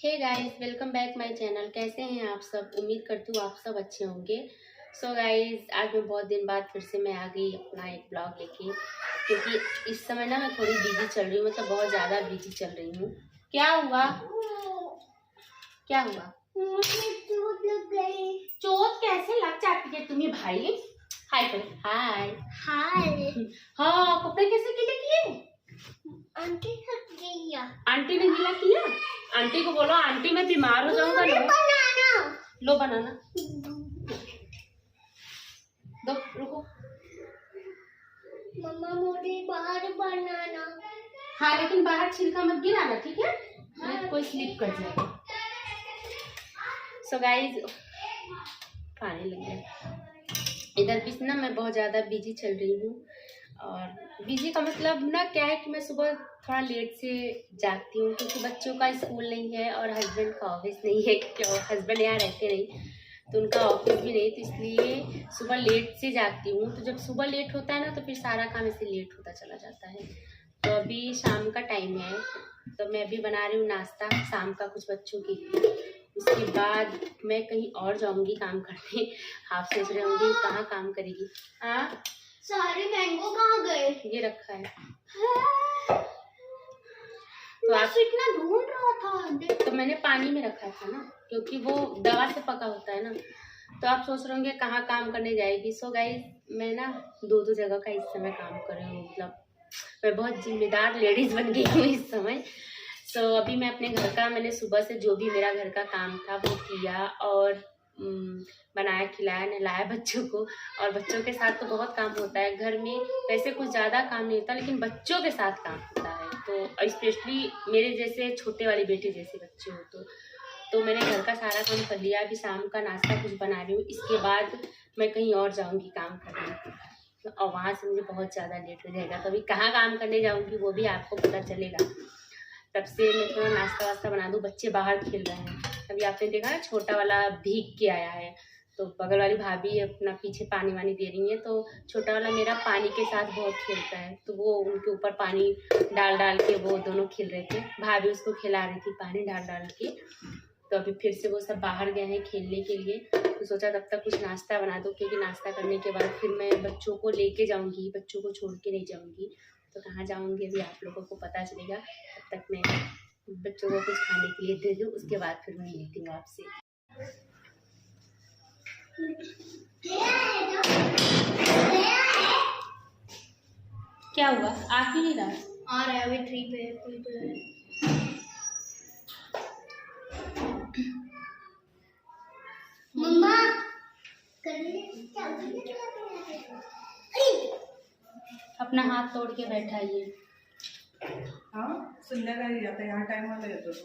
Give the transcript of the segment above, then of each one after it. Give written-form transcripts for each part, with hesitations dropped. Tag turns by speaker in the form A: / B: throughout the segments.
A: Hey guys, welcome back my channel. कैसे हैं आप सब? उम्मीद करती हूँ आप सब अच्छे होंगे। सो गाइस, आज मैं बहुत दिन बाद फिर से मैं आ गई अपना एक ब्लॉग लेके, क्योंकि इस समय ना मैं थोड़ी बिजी चल रही हूँ, मतलब बहुत ज़्यादा बिजी चल रही हूँ। क्या हुआ? क्या हुआ? चोट लग गई। चोट कैसे लग जाती है तुम्हें भाई? हाय करो। हाय हाय। हाँ, कपड़े कैसे गीले किए? आंटी ने गीला किया। आंटी को बोलो, आंटी मैं बीमार हो जाऊंगा। लो बनाना दो, रुको।
B: मम्मा मुझे बाहर बनाना।
A: हाँ, लेकिन बाहर छिलका मत गिराना, ठीक है? नहीं कोई स्लिप कर जाएगा। सो गाइज, पानी लग गया। इधर भी ना मैं बहुत ज़्यादा बिजी चल रही हूँ। और बिजी का मतलब ना क्या है कि मैं सुबह थोड़ा लेट से जागती हूँ, क्योंकि बच्चों का स्कूल नहीं है और हस्बैंड का ऑफिस नहीं है, क्योंकि हस्बैंड यहाँ रहते नहीं, तो उनका ऑफिस भी नहीं, तो इसलिए सुबह लेट से जागती हूँ। तो जब सुबह लेट होता है ना, तो फिर सारा काम ऐसे लेट होता चला जाता है। तो अभी शाम का टाइम है, तो मैं अभी बना रही हूँ नाश्ता शाम का कुछ बच्चों के लिए। उसके बाद मैं कहीं और जाऊँगी काम करने। आप सोच रहे होंगे कहाँ काम करेगी? हाँ,
B: सारे मैंगो कहाँ गए?
A: ये रखा है।
B: तो आप इतना ढूंढ रहा था।
A: तो मैंने पानी में रखा था ना, क्योंकि वो दवा से पका होता है ना। तो आप सोच रहे होंगे कहाँ काम करने जाएगी। सो गाइस, मैं ना दो जगह का इस समय काम कर रही हूँ, मतलब मैं बहुत जिम्मेदार लेडीज बन गई हूँ इस समय। सो अभी मैं अपने घर का, मैंने सुबह से जो भी मेरा घर का काम था वो किया, और बनाया, खिलाया, नहलाया बच्चों को। और बच्चों के साथ तो बहुत काम होता है घर में। वैसे कुछ ज़्यादा काम नहीं होता, लेकिन बच्चों के साथ काम होता है। तो स्पेशली मेरे जैसे छोटे वाली बेटी जैसे बच्चे हो तो मैंने घर का सारा काम कर लिया। अभी शाम का नाश्ता कुछ बना रही हूँ, इसके बाद मैं कहीं और जाऊँगी काम करने, और वहाँ से मुझे बहुत ज़्यादा लेट हो जाएगा। तो अभी कहाँ काम करने जाऊँगी वो भी आपको पता चलेगा। तब से मैं थोड़ा नाश्ता वास्ता बना दूँ। बच्चे बाहर खेल रहे हैं। अभी आपने देखा ना, छोटा वाला भीग के आया है, तो बगल वाली भाभी अपना पीछे पानी वानी दे रही है। तो छोटा वाला मेरा पानी के साथ बहुत खेलता है, तो वो उनके ऊपर पानी डाल डाल के वो दोनों खेल रहे थे। भाभी उसको खिला रही थी पानी डाल डाल के। तो अभी फिर से वो सब बाहर गए हैं खेलने के लिए। तो सोचा तब तक कुछ नाश्ता बना दो, क्योंकि नाश्ता करने के बाद फिर मैं बच्चों को लेके जाऊँगी, बच्चों को छोड़ के नहीं जाऊँगी। तो कहाँ जाऊँगी अभी आप लोगों को पता चलेगा। तब तक मैं बच्चों को कुछ खाने के लिए दे दूँ, उसके बाद फिर मैं मिलती हूँ आपसे। क्या हुआ? आ ही नहीं रहा?
B: आ रहा है अभी ट्री पे कोई तो है। मम्मा
A: अपना हाथ तोड़ के बैठा ये।
C: हाँ, संध्याकाळी आता ह्या टायमाला येतो तो।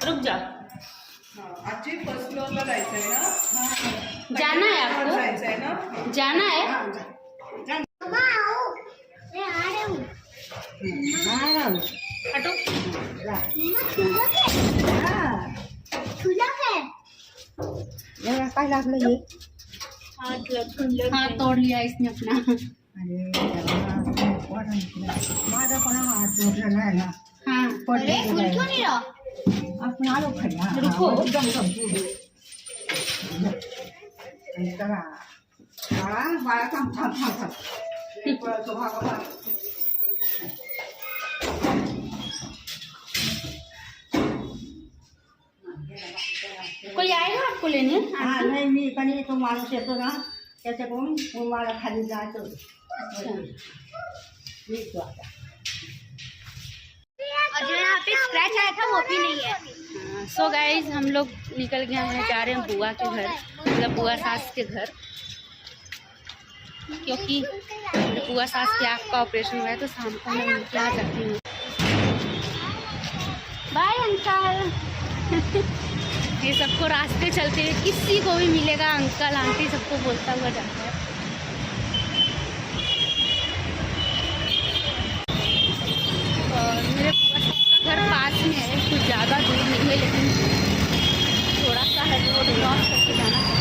A: रुक जा।
C: हाँ, आजची फर्स्ट फ्लोअरला जायचंय ना? हाँ,
A: जाना है आपको?
C: जायचंय ना?
A: जाना है?
C: हाँ, जा।
B: मम्मा आओ, मैं आ रही हूँ।
A: हटो।
B: काय लागलं हे?
A: हाथ तोड़ लिया इसने अपना।
C: माझा पण हात तोडलेला आहे ना.
A: हाँ,
B: अरे फूल क्यों नहीं रहा?
C: आपण आलो खायला.
A: रुको।
C: चला. बाळा थांब. हे पळतो भागा.
A: कोई आएगा आपको लेने?
C: हा नाही, मी कधी तो माणूस येतो ना त्याच्याकडून मग मला खाली जायचं.
A: अच्छा।
B: और जो यहाँ पे स्क्रैच आया था वो भी नहीं है।
A: सो गाइज, हम लोग निकल गए हैं, जा रहे हैं बुआ के घर, मतलब बुआ सास के घर, क्योंकि बुआ सास के आँख का ऑपरेशन हुआ है। तो शाम को मैं उनके यहाँ जाती हूँ। Bye uncle. ये सबको रास्ते चलते हुए किसी को भी मिलेगा अंकल आंटी सबको बोलता हुआ जाता है। और मेरे बुआ सास का घर पास में है, कुछ ज़्यादा दूर नहीं है, लेकिन थोड़ा सा है, रोड क्रॉस करके जाना है।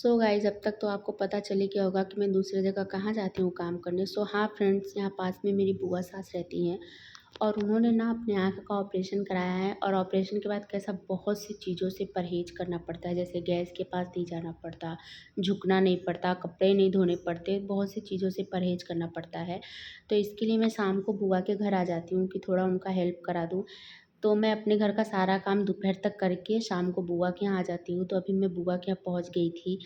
A: सो गाइज अब तक तो आपको पता चले गया होगा कि मैं दूसरी जगह कहाँ जाती हूँ काम करने। सो हाँ फ्रेंड्स, यहाँ पास में मेरी बुआ सास रहती हैं और उन्होंने ना अपने आँख का ऑपरेशन कराया है। और ऑपरेशन के बाद कैसा बहुत सी चीज़ों से परहेज़ करना पड़ता है, जैसे गैस के पास नहीं जाना पड़ता, झुकना नहीं पड़ता, कपड़े नहीं धोने पड़ते, बहुत सी चीज़ों से परहेज़ करना पड़ता है। तो इसके लिए मैं शाम को बुआ के घर आ जाती हूँ कि थोड़ा उनका हेल्प करा दूँ। तो मैं अपने घर का सारा काम दोपहर तक करके शाम को बुआ के यहाँ आ जाती हूँ। तो अभी मैं बुआ के यहाँ पहुँच गई थी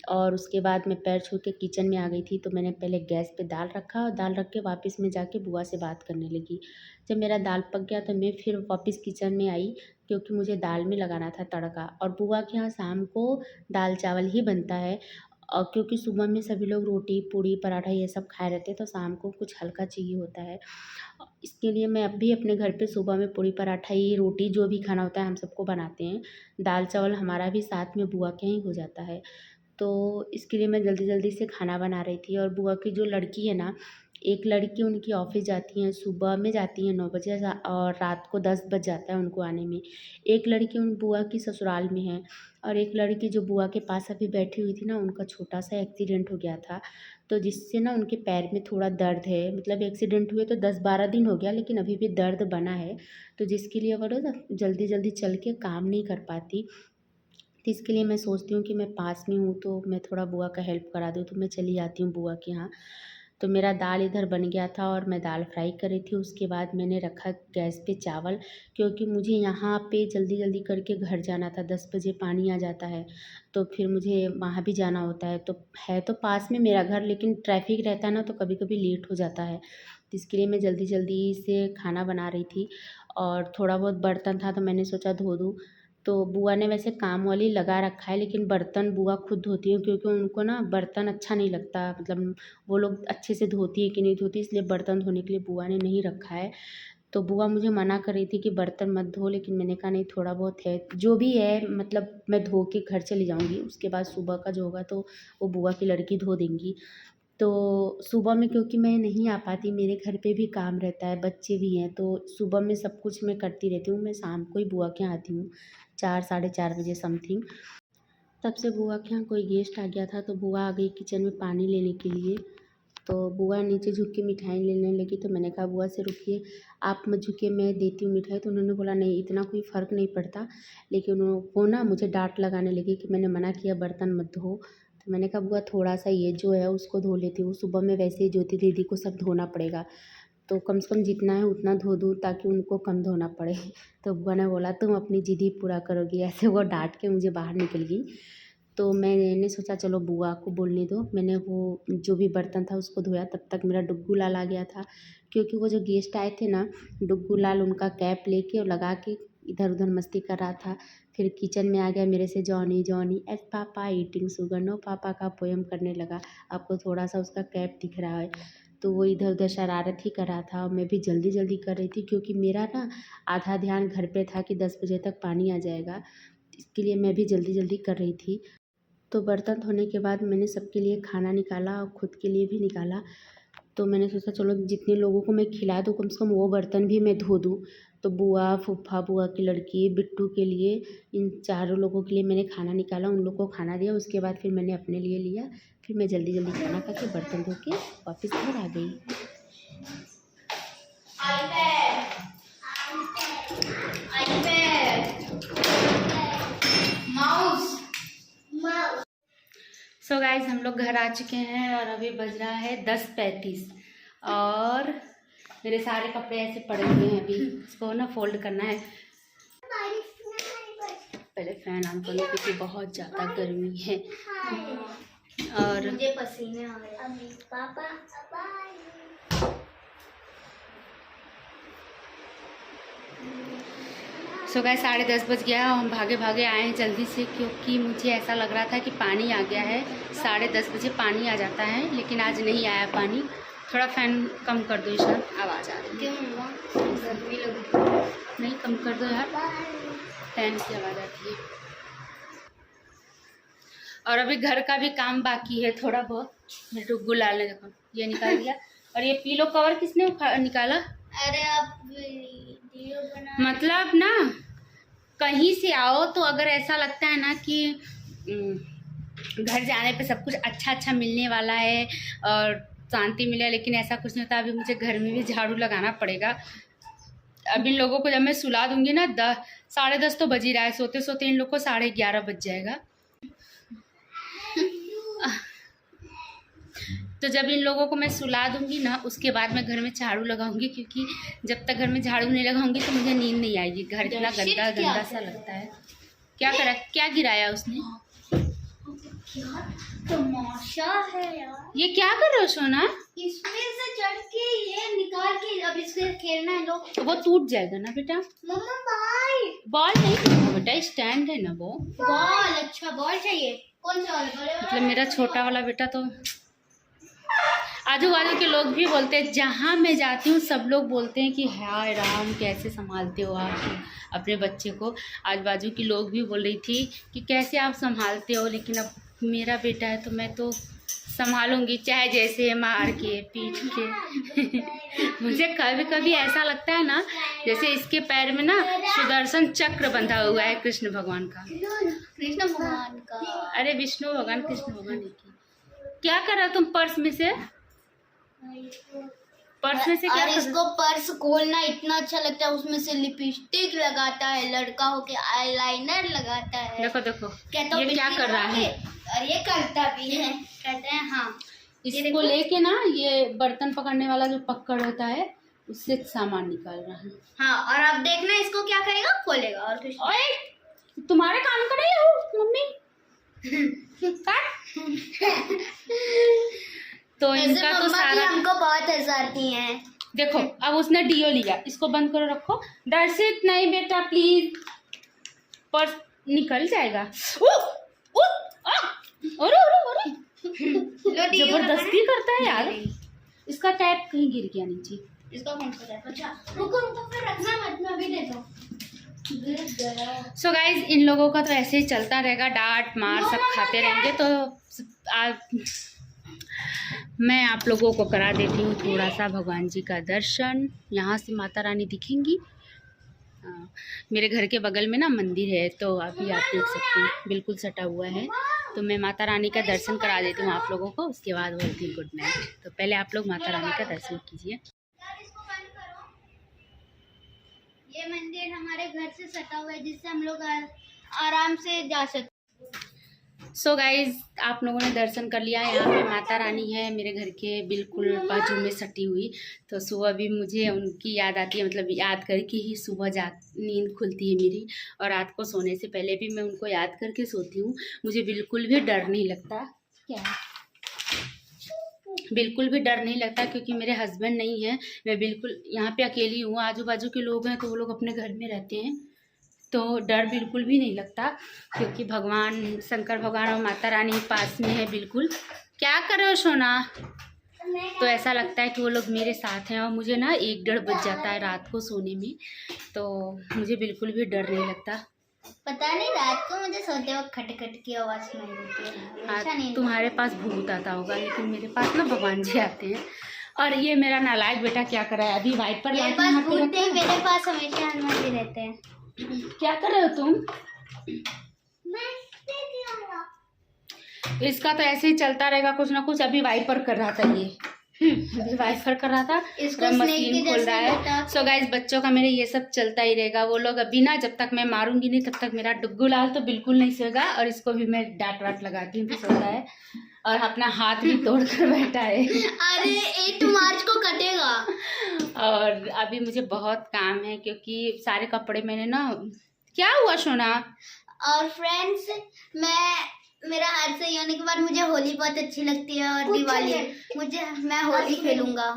A: और उसके बाद मैं पैर छू के किचन में आ गई थी। तो मैंने पहले गैस पे दाल रखा और दाल रख के वापस में जाके बुआ से बात करने लगी। जब मेरा दाल पक गया तो मैं फिर वापस किचन में आई, क्योंकि मुझे दाल में लगाना था तड़का। और बुआ के यहाँ शाम को दाल चावल ही बनता है, और क्योंकि सुबह में सभी लोग रोटी पूड़ी पराठा ये सब खाए रहते हैं, तो शाम को कुछ हल्का चाहिए होता है। इसके लिए मैं अब भी अपने घर पे सुबह में पूड़ी पराठा ही रोटी जो भी खाना होता है हम सबको बनाते हैं। दाल चावल हमारा भी साथ में बुआ के ही हो जाता है। तो इसके लिए मैं जल्दी जल्दी से खाना बना रही थी। और बुआ की जो लड़की है ना, एक लड़की उनकी ऑफिस जाती हैं, सुबह में जाती हैं 9 बजे और रात को 10 बज जाता है उनको आने में। एक लड़की उन बुआ की ससुराल में है और एक लड़की जो बुआ के पास अभी बैठी हुई थी ना, उनका छोटा सा एक्सीडेंट हो गया था। तो जिससे ना उनके पैर में थोड़ा दर्द है, मतलब एक्सीडेंट हुए तो 10-12 दिन हो गया, लेकिन अभी भी दर्द बना है। तो जिसके लिए वो ना जल्दी जल्दी चल के काम नहीं कर पाती। तो इसके लिए मैं सोचती हूँ कि मैं पास में हूँ तो मैं थोड़ा बुआ का हेल्प करा दूँ, तो मैं चली जाती हूँ बुआ के यहाँ। तो मेरा दाल इधर बन गया था और मैं दाल फ्राई कर रही थी। उसके बाद मैंने रखा गैस पे चावल, क्योंकि मुझे यहाँ पे जल्दी जल्दी करके घर जाना था। 10 बजे पानी आ जाता है तो फिर मुझे वहाँ भी जाना होता है। तो है तो पास में मेरा घर, लेकिन ट्रैफिक रहता है ना, तो कभी कभी लेट हो जाता है। तो इसके लिए मैं जल्दी जल्दी से खाना बना रही थी और थोड़ा बहुत बर्तन था तो मैंने सोचा धो दूँ। तो बुआ ने वैसे काम वाली लगा रखा है, लेकिन बर्तन बुआ खुद धोती हैं, क्योंकि उनको ना बर्तन अच्छा नहीं लगता, मतलब वो लोग अच्छे से धोती है कि नहीं धोती, इसलिए बर्तन धोने के लिए बुआ ने नहीं रखा है। तो बुआ मुझे मना कर रही थी कि बर्तन मत धो, लेकिन मैंने कहा नहीं, थोड़ा बहुत है जो भी है, मतलब मैं धो के घर चली जाऊँगी। उसके बाद सुबह का जो होगा तो वो बुआ की लड़की धो देंगी। तो सुबह में क्योंकि मैं नहीं आ पाती, मेरे घर पे भी काम रहता है, बच्चे भी हैं, तो सुबह में सब कुछ मैं करती रहती हूँ। मैं शाम को ही बुआ के यहाँ आती हूँ 4-4:30 बजे समथिंग। तब से बुआ के यहाँ कोई गेस्ट आ गया था तो बुआ आ गई किचन में पानी लेने के लिए। तो बुआ नीचे झुक के मिठाई लेने लगी। तो मैंने कहा बुआ से रुकिए, आप मत झुकिए, मैं देती हूँ मिठाई। तो उन्होंने बोला नहीं, इतना कोई फ़र्क नहीं पड़ता। लेकिन वो ना मुझे डांट लगाने लगी कि मैंने मना किया बर्तन मत धो। तो मैंने कहा बुआ थोड़ा सा ये जो है उसको धो लेती हूँ, सुबह में वैसे ही ज्योति दीदी को सब धोना पड़ेगा, तो कम से कम जितना है उतना धो दूँ ताकि उनको कम धोना पड़े। तो बुआ ने बोला तुम अपनी जिद ही पूरा करोगी, ऐसे वो डांट के मुझे बाहर निकल गई। तो मैंने सोचा चलो बुआ को बोलने दो। मैंने वो जो भी बर्तन था उसको धोया, तब तक मेरा डुग्गू लाल आ गया था, क्योंकि वो जो गेस्ट आए थे ना, डुग्गू लाल उनका कैप लेके और लगा के इधर उधर मस्ती कर रहा था। फिर किचन में आ गया मेरे से, Johnny Johnny yes papa eating sugar no papa का पोयम करने लगा। आपको थोड़ा सा उसका कैप दिख रहा है। तो वो इधर उधर शरारत ही कर रहा था और मैं भी जल्दी जल्दी कर रही थी, क्योंकि मेरा ना आधा ध्यान घर पे था कि 10 बजे तक पानी आ जाएगा। इसके लिए मैं भी जल्दी जल्दी कर रही थी। तो बर्तन धोने के बाद मैंने सबके लिए खाना निकाला और ख़ुद के लिए भी निकाला। तो मैंने सोचा चलो जितने लोगों को मैं खिला दूँ, कम से कम वो बर्तन भी मैं धो दूँ। तो बुआ, फूफा, बुआ की लड़की, बिट्टू के लिए, इन चारों लोगों के लिए मैंने खाना निकाला, उन लोगों को खाना दिया। उसके बाद फिर मैंने अपने लिए लिया। फिर मैं जल्दी जल्दी खाना खा के बर्तन धो के वापस घर आ गई। सो गाइज हम लोग घर आ चुके हैं और अभी बज रहा है 10:35 और मेरे सारे कपड़े ऐसे पड़े हुए हैं। अभी इसको ना फोल्ड करना है। पहले फैन ऑन करो क्योंकि बहुत ज़्यादा गर्मी है और
B: मुझे पसीने आ रहे हैं। पापा
A: सो गाइस 10:30 बज गया और हम भागे भागे आए हैं जल्दी से, क्योंकि मुझे ऐसा लग रहा था कि पानी आ गया है। 10:30 बजे पानी आ जाता है, लेकिन आज नहीं आया पानी। थोड़ा फ़ैन कम कर दो ईशान, आवाज़ आ रही है।
B: गर्मी लग रही
A: नहीं कम कर दो यार, फैन की आवाज़ आती है। और अभी घर का भी काम बाकी है थोड़ा बहुत। मैं डुग्गू लाल ने देखो ये निकाल दिया। और ये पीलो कवर किसने निकाला?
B: अरे आप वीडियो बना,
A: मतलब ना कहीं से आओ तो अगर ऐसा लगता है ना कि घर जाने पे सब कुछ अच्छा अच्छा मिलने वाला है और शांति मिले, लेकिन ऐसा कुछ नहीं होता। अभी मुझे घर में भी झाड़ू लगाना पड़ेगा। अब इन लोगों को जब मैं सुला दूंगी ना, 10 साढ़े 10 तो बज ही रहा है, सोते सोते इन लोग को 11:30 बज जाएगा। तो जब इन लोगों को मैं सुला दूंगी ना, उसके बाद मैं घर में झाड़ू लगाऊंगी, क्योंकि जब तक घर में झाड़ू नहीं लगाऊंगी तो मुझे नींद नहीं आएगी। घर इतना गंदा गंदा सा लगता है। क्या करा, क्या गिराया उसने?
B: तमाशा है यार।
A: ये क्या कर रहे हो सोना?
B: इसमें से चढ़ के ये निकाल के अब इससे खेलना है लोग।
A: वो टूट जाएगा ना बेटा।
B: मम्मा बाय।
A: बॉल नहीं है बेटा, स्टैंड है ना वो।
B: बॉल, अच्छा बॉल चाहिए। कौन सा वाला? बड़े वाला?
A: मतलब मेरा छोटा वाला बेटा तो आजू बाजू के लोग भी बोलते हैं, जहाँ मैं जाती हूँ सब लोग बोलते हैं कि हाय राम कैसे संभालते हो आप अपने बच्चे को। आजू बाजू के लोग भी बोल रही थी कि कैसे आप संभालते हो, लेकिन अब मेरा बेटा है तो मैं तो संभालूंगी, चाहे जैसे मार के पीट के। मुझे कभी कभी ऐसा लगता है ना जैसे इसके पैर में ना सुदर्शन चक्र बंधा हुआ है कृष्ण भगवान का।
B: कृष्ण भगवान का?
A: अरे विष्णु भगवान, कृष्ण भगवान की। क्या कर रहा तुम पर्स में से? पर्स में से क्या?
B: और इसको पर्स खोलना इतना अच्छा लगता है, उसमें से लिपस्टिक लगाता है, लड़का होके आईलाइनर लगाता है।
A: देखो देखो
B: कहता
A: ये क्या कर रहा है,
B: और ये करता भी है। कहते हैं हाँ,
A: इसको लेके ना ये बर्तन पकड़ने वाला जो पकड़ होता है उससे सामान निकाल रहा है।
B: हाँ, और अब देखना इसको क्या करेगा, खोलेगा और कुछ।
A: ओए तुम्हारे काम कर रही हो मम्मी। तो इनका तो सारा
B: हमको बहुत हंसाती हैं।
A: देखो अब उसने डीओ लिया, इसको बंद करो रखो। दर्शित नहीं बेटा प्लीज, पर्स निकल जाएगा। जबरदस्ती करता है यार। इसका टैप कहीं गिर गया नीचे।
B: इसका कौन सा है? अच्छा रुको रुको, फिर रखना मत, मैं अभी देता हूँ।
A: सो गाइज इन लोगों का तो ऐसे ही चलता रहेगा, डांट मार सब खाते रहेंगे। तो मैं आप लोगों को करा देती हूँ थोड़ा सा भगवान जी का दर्शन। यहाँ से माता रानी दिखेंगी। मेरे घर के बगल में ना मंदिर है, तो अभी आप देख सकते हैं बिल्कुल सटा हुआ है। तो मैं माता रानी का दर्शन करा देती हूँ आप लोगों को, उसके बाद बोलती हूँ गुड नाइट। तो पहले आप लोग माता रानी का दर्शन कीजिए।
B: ये मंदिर हमारे घर से सटा हुआ है, जिससे हम लोग आराम से जा सकते।
A: सो गाइज आप लोगों ने दर्शन कर लिया। यहाँ पे माता रानी है मेरे घर के बिल्कुल बाजू में सटी हुई। तो सुबह भी मुझे उनकी याद आती है, मतलब याद करके ही सुबह नींद खुलती है मेरी। और रात को सोने से पहले भी मैं उनको याद करके सोती हूँ। मुझे बिल्कुल भी डर नहीं लगता। क्या बिल्कुल भी डर नहीं लगता, क्योंकि मेरे हस्बैंड नहीं है। मैं बिल्कुल यहाँ पे अकेली हूँ। आजू बाजू के लोग हैं तो वो लोग अपने घर में रहते हैं, तो डर बिल्कुल भी नहीं लगता, क्योंकि भगवान शंकर भगवान और माता रानी पास में है बिल्कुल। क्या कर रहे हो सोना? तो ऐसा लगता है कि वो लोग मेरे साथ हैं। और मुझे ना 1-1:30 बज जाता है रात को सोने में, तो मुझे बिल्कुल भी डर नहीं लगता।
B: पता नहीं रात को मुझे सोते वक्त खटखट की आवाज़ सुनाई देती है।
A: हाँ, तुम्हारे पास भूत आता होगा, लेकिन मेरे पास ना भगवान जी आते हैं। और ये मेरा नालायक बेटा क्या कर रहा है? अभी वाइपर
B: मेरे पास हमेशा हनुमान जी रहते हैं।
A: क्या कर रहे हो तुम? इसका तो ऐसे ही चलता रहेगा कुछ ना कुछ। अभी वाइपर कर रहा था ये, अभी वाइपर कर रहा था, इसको मशीन खोल रहा है। सो गाइस बच्चों का मेरे ये सब चलता ही रहेगा। वो लोग अभी ना जब तक मैं मारूंगी नहीं तब तक मेरा डुग्गू लाल तो बिल्कुल नहीं सोएगा। और इसको भी मैं डांट वाट लगाती हूँ तो सोता है, और अपना हाथ भी तोड़ कर बैठा है।
B: अरे 8 मार्च को कटेगा।
A: और अभी मुझे बहुत काम है, क्योंकि सारे कपड़े मैंने ना। क्या हुआ सोना?
B: और फ्रेंड्स, मेरा हाथ सही होने के बाद मुझे होली बहुत अच्छी लगती है, और दिवाली। मैं होली खेलूंगा।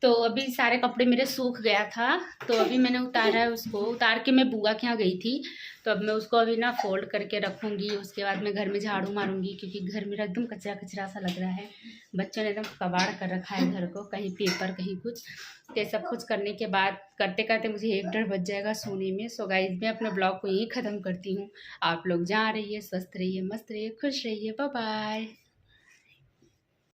A: तो अभी सारे कपड़े मेरे सूख गया था, तो अभी मैंने उतारा है। उसको उतार के मैं बुआ के यहाँ गई थी, तो अब मैं उसको अभी ना फोल्ड करके रखूँगी। उसके बाद मैं घर में झाड़ू मारूंगी, क्योंकि घर मेरा एकदम कचरा कचरा सा लग रहा है। बच्चों ने एकदम कबाड़ कर रखा है घर को, कहीं पेपर कहीं कुछ। तो सब कुछ करने के बाद करते करते मुझे 1-1:30 बज जाएगा सोने में। सो गाइस मैं अपने ब्लॉग को यहीं ख़त्म करती हूँ। आप लोग जहाँ रहिए, स्वस्थ रहिए, मस्त रहिए, खुश रहिए। Bye bye.